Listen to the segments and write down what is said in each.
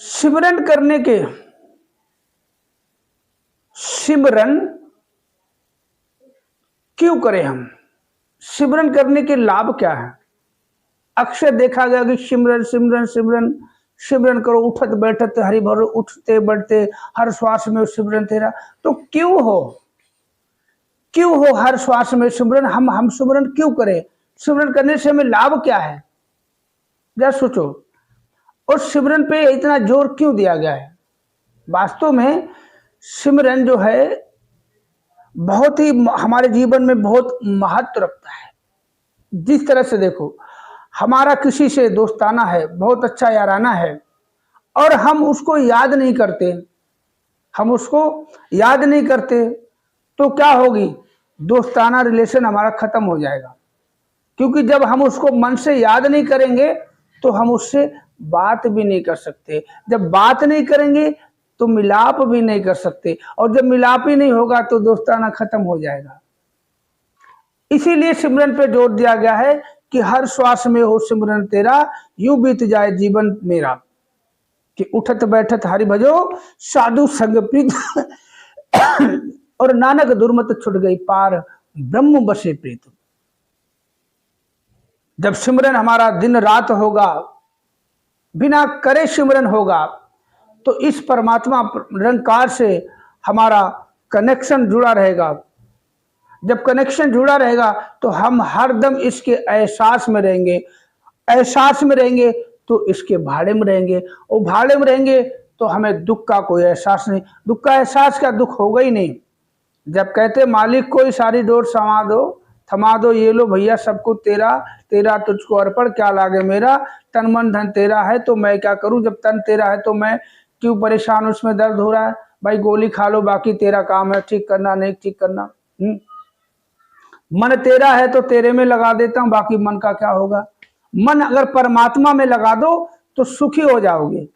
सिमरन करने के सिमरन क्यों करें हम? सिमरन करने के लाभ क्या है? अक्सर देखा गया कि सिमरन सिमरन सिमरन सिमरन करो, उठत बैठत हरि भरो, उठते बैठते हर श्वास में सिमरन तेरा। तो क्यों हो हर श्वास में सिमरन? हम सिमरन क्यों करें? सिमरन करने से हमें लाभ क्या है? जरा सोचो। और सिमरन पे इतना जोर क्यों दिया गया है? वास्तव में सिमरन जो है बहुत ही हमारे जीवन में बहुत महत्व रखता है। जिस तरह से देखो, हमारा किसी से दोस्ताना है, बहुत अच्छा याराना है, और हम उसको याद नहीं करते, तो क्या होगी? दोस्ताना रिलेशन हमारा खत्म हो जाएगा। क्योंकि जब हम उसको मन से याद नहीं करेंगे तो हम उससे बात भी नहीं कर सकते। जब बात नहीं करेंगे तो मिलाप भी नहीं कर सकते, और जब मिलाप ही नहीं होगा तो दोस्ताना खत्म हो जाएगा। इसीलिए सिमरन पे जोर दिया गया है कि हर श्वास में हो सिमरन तेरा, यूं बीत जाए जीवन मेरा। कि उठत बैठत हरि भजो, साधु संग प्रीत और नानक दुर्मत छुट गई पार, ब्रह्म बसे प्रीत। जब सिमरन हमारा दिन रात होगा, बिना करे सिमरन होगा, तो इस परमात्मा निरंकार से हमारा कनेक्शन जुड़ा रहेगा। जब कनेक्शन जुड़ा रहेगा तो हम हरदम इसके एहसास में रहेंगे तो इसके भाड़े में रहेंगे, और भाड़े में रहेंगे तो हमें दुख का कोई एहसास नहीं। दुख का एहसास का दुख होगा ही नहीं। जब कहते मालिक कोई सारी डोर थमा दो, ये लो भैया सब कुछ तेरा, तेरा तुझको अर्पण क्या लागे मेरा, तन मन धन तेरा है तो मैं क्या करूं, जब तन तेरा है तो मैं क्यों परेशान, उसमें दर्द हो रहा है, भाई गोली खा लो, बाकी तेरा काम है ठीक करना नहीं ठीक करना। मन तेरा है तो तेरे में लगा देता हूं, बाकी मन का क्या होगा। मन अगर परमात्मा में लगा दो तो सुखी हो जाओगे।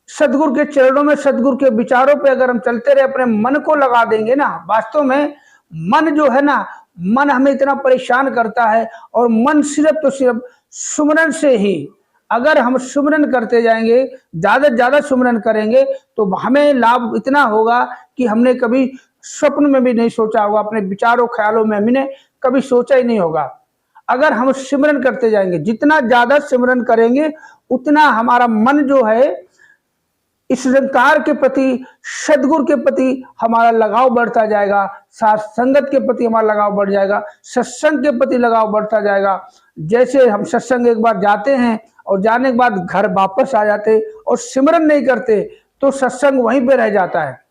सदगुरु के चरणों में, सदगुरु के विचारों पे अगर हम चलते रहे, अपने मन को लगा देंगे ना, वास्तव में मन जो है ना, मन हमें इतना परेशान करता है, और मन सिर्फ तो सिर्फ सुमरन से ही, अगर हम सुमरन करते जाएंगे, ज्यादा से ज्यादा सुमरन करेंगे, तो हमें लाभ इतना होगा कि हमने कभी स्वप्न में भी नहीं सोचा होगा, अपने विचारों ख्यालों में हमने कभी सोचा ही नहीं होगा। अगर हम सिमरन करते जाएंगे, जितना ज्यादा सिमरन करेंगे उतना हमारा मन जो है इस निरंकार के प्रति, सदगुरु के प्रति हमारा लगाव बढ़ता जाएगा, साथ संगत के प्रति हमारा लगाव बढ़ जाएगा, सत्संग के प्रति लगाव बढ़ता जाएगा। जैसे हम सत्संग एक बार जाते हैं और जाने के बाद घर वापस आ जाते और सिमरन नहीं करते तो सत्संग वहीं पे रह जाता है।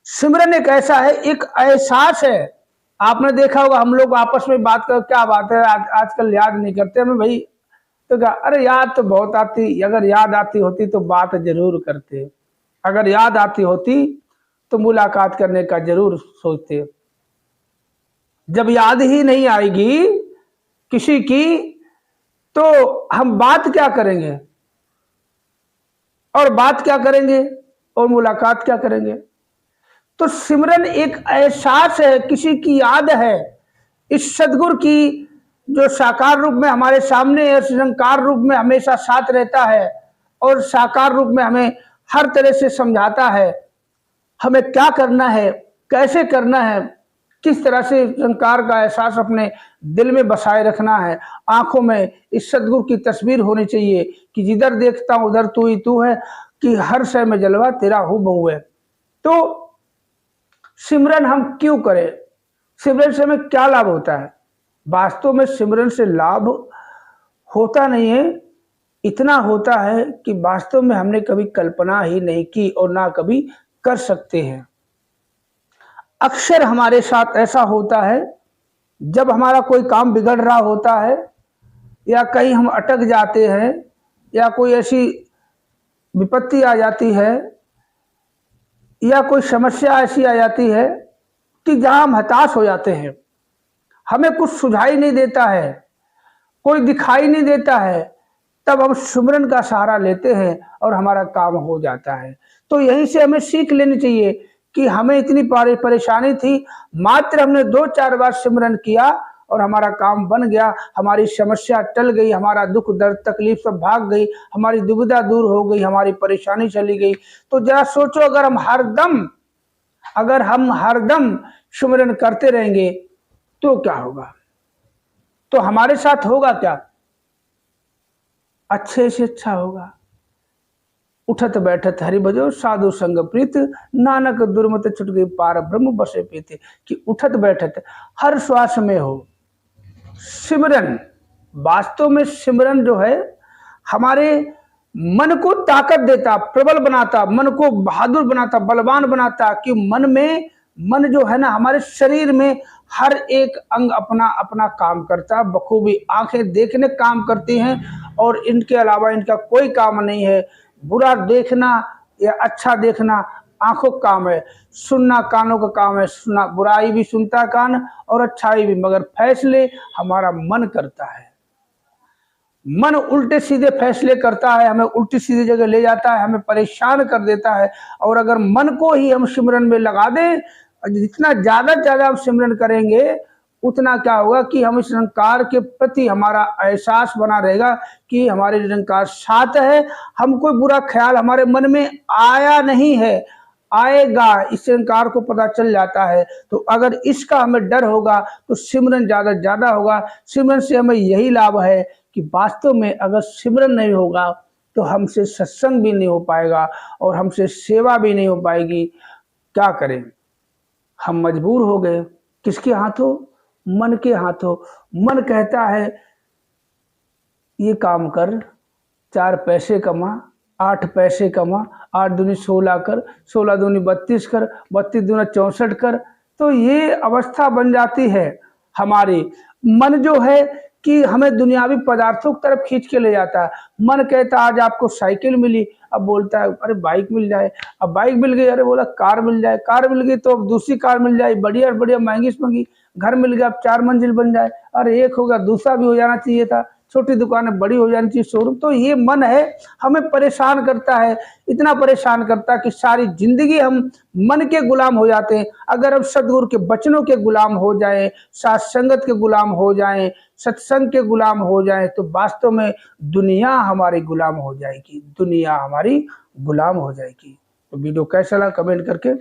सिमरन एक ऐसा है, एक एहसास है। आपने देखा होगा हम लोग आपस में बात कर, क्या बात है आजकल याद नहीं करते हमें भाई, तो क्या, अरे याद तो बहुत आती, अगर याद आती होती तो बात जरूर करते, अगर याद आती होती तो मुलाकात करने का जरूर सोचते। जब याद ही नहीं आएगी किसी की तो हम बात क्या करेंगे, और बात क्या करेंगे और मुलाकात क्या करेंगे। तो सिमरन एक एहसास है, किसी की याद है, इस सदगुरु की जो साकार रूप में हमारे सामने है, निरंकार रूप में हमेशा साथ रहता है, और साकार रूप में हमें हर तरह से समझाता है हमें क्या करना है, कैसे करना है, किस तरह से निरंकार का एहसास अपने दिल में बसाए रखना है। आंखों में इस सदगुरु की तस्वीर होनी चाहिए कि जिधर देखता हूं उधर तू ही तू है, कि हर शय में जलवा तेरा हूबहू है। तो सिमरन हम क्यों करें? सिमरन से हमें क्या लाभ होता है? वास्तव में सिमरन से लाभ होता नहीं है, इतना होता है कि वास्तव में हमने कभी कल्पना ही नहीं की और ना कभी कर सकते हैं। अक्सर हमारे साथ ऐसा होता है, जब हमारा कोई काम बिगड़ रहा होता है, या कहीं हम अटक जाते हैं, या कोई ऐसी विपत्ति आ जाती है, या कोई समस्या ऐसी आ जाती है कि जहां हम हताश हो जाते हैं, हमें कुछ सुझाई नहीं देता है, कोई दिखाई नहीं देता है, तब हम सिमरन का सहारा लेते हैं और हमारा काम हो जाता है। तो यहीं से हमें सीख लेनी चाहिए कि हमें इतनी परेशानी थी, मात्र हमने 2-4 बार सिमरन किया और हमारा काम बन गया, हमारी समस्या टल गई, हमारा दुख दर्द तकलीफ सब भाग गई, हमारी दुविधा दूर हो गई, हमारी परेशानी चली गई। तो जरा सोचो, अगर हम हरदम सुमिरन करते रहेंगे तो क्या होगा? तो हमारे साथ होगा क्या? अच्छे से अच्छा होगा। उठत बैठत हरि भजो साधु संग प्रीत, नानक दुर्मत छुट गई पार ब्रह्म बसे प्रीति। कि उठत बैठत हर श्वास में हो सिमरन। वास्तव में सिमरन जो है हमारे मन को ताकत देता, प्रबल बनाता, मन को बहादुर बनाता, बलवान बनाता। कि मन जो है ना, हमारे शरीर में हर एक अंग अपना अपना काम करता बखूबी। आंखें देखने काम करती हैं और इनके अलावा इनका कोई काम नहीं है। बुरा देखना या अच्छा देखना आंखों का काम है, सुनना कानों का काम है। सुनना, बुराई भी सुनता कान और अच्छाई भी, मगर फैसले हमारा मन करता है। मन उल्टे सीधे फैसले करता है, हमें उल्टी सीधी जगह ले जाता है, हमें परेशान कर देता है। और अगर मन को ही हम सिमरन में लगा दें, जितना ज्यादा हम सिमरन करेंगे उतना क्या होगा कि हम इस निरंकार के प्रति हमारा एहसास बना रहेगा कि हमारे निरंकार साथ है। हम कोई बुरा ख्याल हमारे मन में आया नहीं है, आएगा, इस निरंकार को पता चल जाता है। तो अगर इसका हमें डर होगा तो सिमरन ज्यादा होगा। सिमरन से हमें यही लाभ है कि वास्तव में अगर सिमरन नहीं होगा तो हमसे सत्संग भी नहीं हो पाएगा और हमसे सेवा भी नहीं हो पाएगी। क्या करें? हम मजबूर हो गए। किसके हाथों? मन के हाथों। मन कहता है ये काम कर, 4 पैसे कमा, 8 पैसे कमा, 8 दूनी 16 कर, 16 दूनी 32 कर, 32 दूना 64 कर। तो ये अवस्था बन जाती है हमारी। मन जो है कि हमें दुनियावी पदार्थों की तरफ खींच के ले जाता है। मन कहता है आज आपको साइकिल मिली, अब बोलता है अरे बाइक मिल जाए। अब बाइक मिल गई, अरे बोला कार मिल जाए। कार मिल गई तो अब दूसरी कार मिल जाए, बढ़िया बढ़िया महंगी से महंगी। घर मिल गया, अब 4 मंजिल बन जाए। अरे एक हो गया, दूसरा भी हो जाना चाहिए था। छोटी दुकानें बड़ी हो जानी चाहिए, शोरूम। तो ये मन है, हमें परेशान करता है, इतना परेशान करता है कि सारी जिंदगी हम मन के गुलाम हो जाते हैं। अगर हम सदगुरु के वचनों के गुलाम हो जाएं, साथ संगत के गुलाम हो जाएं, सत्संग के गुलाम हो जाएं, तो वास्तव में दुनिया हमारी गुलाम हो जाएगी, दुनिया हमारी गुलाम हो जाएगी। तो वीडियो कैसा लगा कमेंट करके